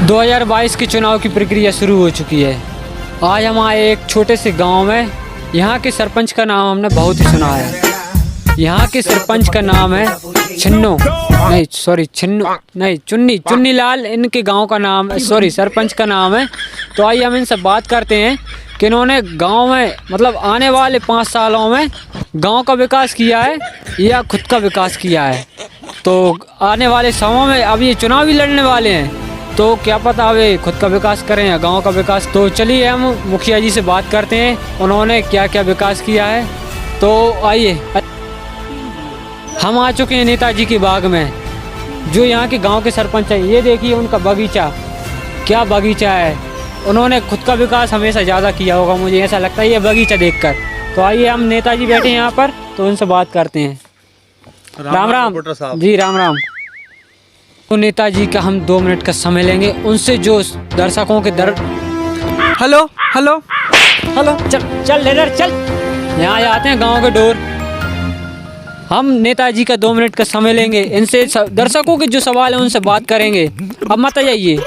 2022 के चुनाव की प्रक्रिया शुरू हो चुकी है। आज हम आए एक छोटे से गांव में। यहाँ के सरपंच का नाम हमने बहुत ही सुना है। यहाँ के सरपंच का नाम है चुन्नी लाल। इनके गांव का नाम सरपंच का नाम है। तो आइए हम इनसे बात करते हैं कि इन्होंने गांव में मतलब आने वाले 5 सालों में गांव का विकास किया है या खुद का विकास किया है। तो आने वाले समय में अब ये चुनाव भी लड़ने वाले हैं, तो क्या पता वे खुद का विकास करें या गांव का विकास। तो चलिए हम मुखिया जी से बात करते हैं, उन्होंने क्या क्या विकास किया है। तो आइए, हम आ चुके हैं नेताजी के बाग में, जो यहाँ के गांव के सरपंच हैं। ये देखिए उनका बगीचा, क्या बगीचा है। उन्होंने खुद का विकास हमेशा ज़्यादा किया होगा, मुझे ऐसा लगता है ये बगीचा देखकर। तो आइए, हम नेताजी बैठे हैं यहाँ पर, तो उनसे बात करते हैं। राम राम जी, राम राम। तो नेताजी का हम 2 मिनट का समय लेंगे, उनसे जो दर्शकों के हेलो हेलो हेलो, चल लेडर चल, यहाँ आते हैं गांव के डोर। हम नेताजी का 2 मिनट का समय लेंगे, इनसे दर्शकों के जो सवाल हैं उनसे बात करेंगे। अब मत जाइए।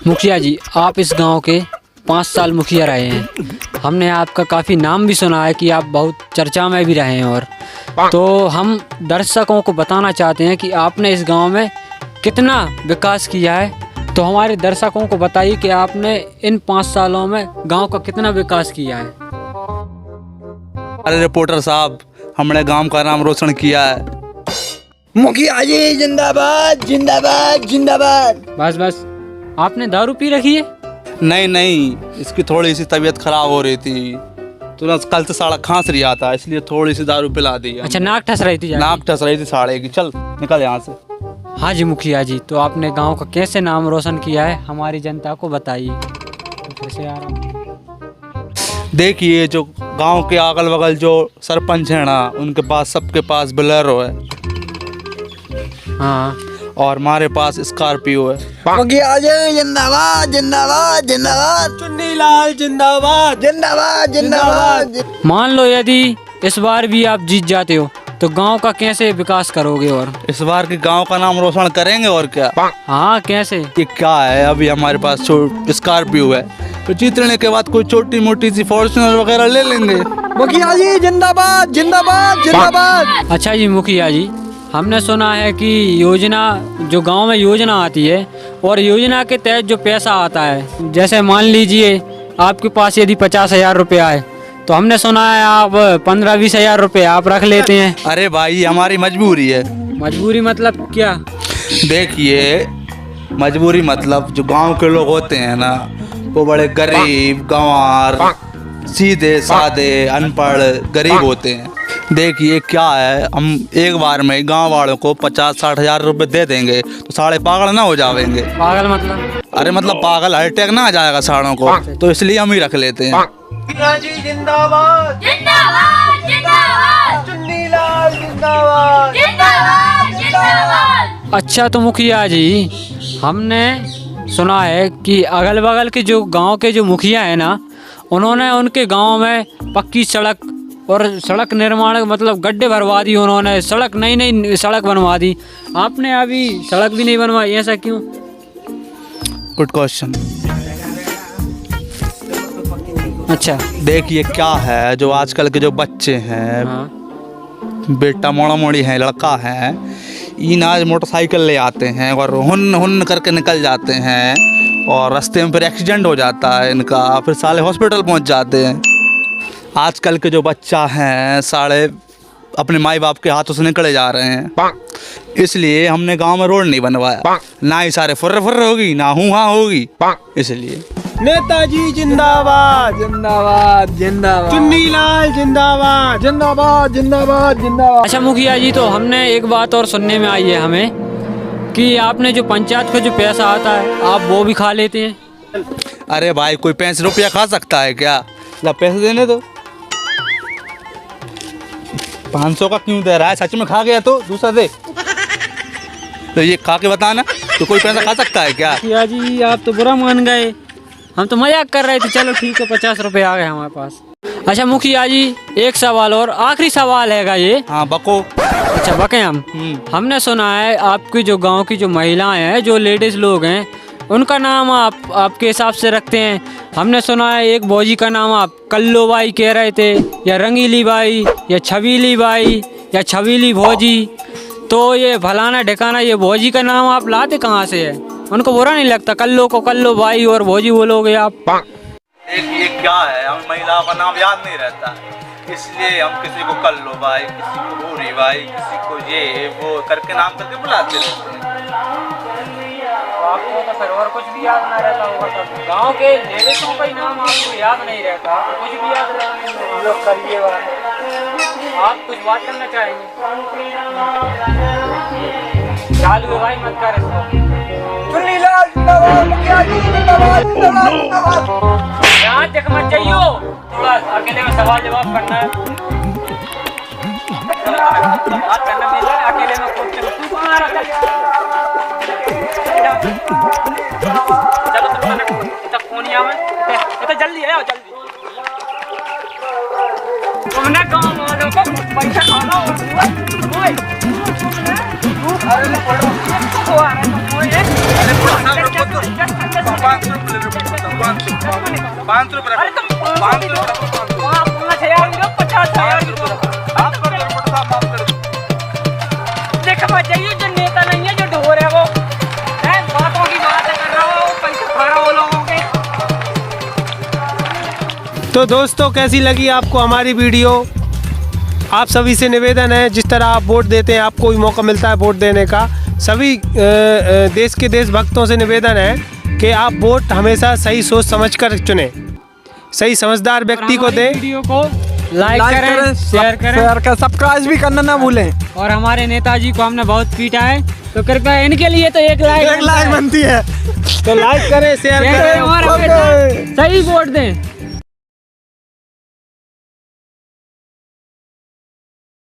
मुखिया जी, आप इस गांव के 5 साल मुखिया रहे हैं। हमने आपका काफ़ी नाम भी सुना है कि आप बहुत चर्चा में भी रहे हैं। और तो हम दर्शकों को बताना चाहते हैं कि आपने इस गांव में कितना विकास किया है। तो हमारे दर्शकों को बताइए कि आपने इन 5 सालों में गांव का कितना विकास किया है। अरे रिपोर्टर साहब, हमने गांव का नाम रोशन किया है। मुखिया जी जिंदाबाद जिंदाबाद जिंदाबाद। बस, आपने दारू पी रखी है? नहीं, इसकी थोड़ी सी तबीयत खराब हो रही थी, तो ना कल से साड़ा खांस रहा था, इसलिए थोड़ी सी दारू पिला दी। अच्छा, नाक ठस रही थी? नाक ठस रही थी साड़े की। चल निकल यहाँ से। हाँ जी मुखिया जी, तो आपने गांव का कैसे नाम रोशन किया है, हमारी जनता को बताइए। देखिए, जो गांव के अगल बगल जो सरपंच है ना, उनके पास सबके पास बोलेरो है। हाँ, और हमारे पास स्कॉर्पियो है। मुखिया जी जिंदाबाद जिंदाबाद जिंदाबाद। चुन्नी लाल जिंदाबाद जिंदाबाद जिंदाबाद। मान लो यदि इस बार भी आप जीत जाते हो तो गांव का कैसे विकास करोगे? और इस बार के गांव का नाम रोशन करेंगे। और क्या? हाँ, कैसे? ये क्या है, अभी हमारे पास स्कॉर्पियो है, तो जीतने के बाद कोई छोटी मोटी सी फॉर्च्यूनर वगैरह ले लेंगे। मुखिया जी जिंदाबाद जिंदाबाद जिंदाबाद। अच्छा जी मुखिया जी, हमने सुना है कि योजना, जो गांव में योजना आती है और योजना के तहत जो पैसा आता है, जैसे मान लीजिए आपके पास यदि 50,000 रुपया है, तो हमने सुना है आप 15-20 हजार रुपये आप रख लेते हैं। अरे भाई, हमारी मजबूरी है। मजबूरी मतलब क्या? देखिए, मजबूरी मतलब जो गांव के लोग होते हैं ना, वो बड़े गरीब, गंवार, सीधे साधे, अनपढ़, गरीब होते हैं। देखिए क्या है, हम एक बार में गांव वालों को 50-60 हजार रुपये दे देंगे तो साढ़े पागल ना हो जाएंगे। पागल मतलब? अरे मतलब पागल, अटैक ना आ जाएगा साड़ों को, तो इसलिए हम ही रख लेते हैं। जी जिंदाबाद जिंदाबाद जिंदाबाद। चुन्नी लाल जिंदाबाद जिंदाबाद जिंदाबाद। अच्छा, तो मुखिया जी, हमने सुना है कि अगल बगल के जो गांव के जो मुखिया है ना, उन्होंने उनके गांव में पक्की सड़क और सड़क निर्माण मतलब गड्ढे भरवा दी, उन्होंने सड़क नई सड़क बनवा दी। आपने अभी सड़क भी नहीं बनवाई, ऐसा क्यों? Good question. अच्छा, देखिए क्या है, जो आजकल के जो बच्चे हैं, बेटा मोड़ा मोड़ी है, लड़का है, इन आज मोटरसाइकिल ले आते हैं और हुन करके निकल जाते हैं, और रास्ते में फिर एक्सीडेंट हो जाता है इनका, फिर साले हॉस्पिटल पहुंच जाते हैं। आजकल के जो बच्चा हैं, साले अपने माई बाप के हाथों से निकले जा रहे हैं, इसलिए हमने गांव में रोड नहीं बनवाया। ना ही सारे फुर्र होगी, ना हाँ होगी, इसलिए। नेताजी जिंदाबाद जिंदाबाद जिंदाबाद। चुन्नी लाल जिंदाबाद जिंदाबाद जिंदाबाद जिंदाबाद। अच्छा मुखिया जी, तो हमने एक बात और सुनने में आई है हमें कि आपने जो पंचायत का जो पैसा आता है, आप वो भी खा लेते हैं। अरे भाई, कोई 5 रुपया खा सकता है क्या? ला पैसे देने दो। 500 का क्यों दे रहा है? सच में खा गया तो दूसरा दे। तो ये खा के बताना, तो कोई पैसा खा सकता है क्या? मुखिया जी, आप तो बुरा मान गए, हम तो मजाक कर रहे थे। चलो ठीक है, 50 रुपये आ गए हमारे पास। अच्छा मुखिया जी, एक सवाल और, आखिरी सवाल हैगा ये। हाँ बको। अच्छा बके हम। हमने सुना है आपकी जो गांव की जो महिलाएं हैं, जो लेडीज लोग हैं, उनका नाम आप आपके हिसाब से रखते हैं। हमने सुना है एक भौजी का नाम आप कल्लो बाई कह रहे थे, या रंगीली बाई, या छबीली बाई, या छबीली भौजी। तो ये फलाना ढिकाना ये भौजी का नाम आप लाते कहाँ से है? उनको बुरा नहीं लगता कल्लो को कल्लो बाई और भौजी बोलोगे आप? ये क्या है, हम महिला का नाम याद नहीं रहता, इसलिए हम किसी को कल्लो बाई, किसी को भूरी बाई, किसी को ये वो करके नाम करके बुलाते रहते हैं। आपको तो फिर और कुछ भी याद ना रहता होगा, तो गांव के लेडीजों का ही नाम आपको याद नहीं रहता, तो कुछ भी याद नहीं लोग करिए बात। आप कुछ बात करना चाहेंगे? चालू है भाई, मत कर इसको। यहाँ तक मत जाइयो, थोड़ा अकेले में सवाल जवाब करना है, बात करना मिल रहा है अकेले में। तू कहाँ आ रहा चलो तो फोनिया में तो जल्दी है, जल्दी तुमने गाँव वालों को पैसा खाना चाहिए। जो नेता नहीं है, जो ढोर है वो बातों की बात कर रहा हो, पैसा खा रहा हो लोगों के। तो दोस्तों कैसी लगी आपको हमारी वीडियो? आप सभी से निवेदन है, जिस तरह आप वोट देते हैं, आपको भी मौका मिलता है वोट देने का, सभी देश के देशभक्तों से निवेदन है कि आप वोट हमेशा सही सोच समझकर चुनें, सही समझदार व्यक्ति को दें। वीडियो को लाइक करें, शेयर करें, सब्सक्राइब भी करना ना भूलें। और हमारे नेताजी को हमने बहुत पीटा है, तो कृपया इनके लिए तो एक लाइक बनती है, तो लाइक करें, शेयर करें और हमेशा सही वोट दें।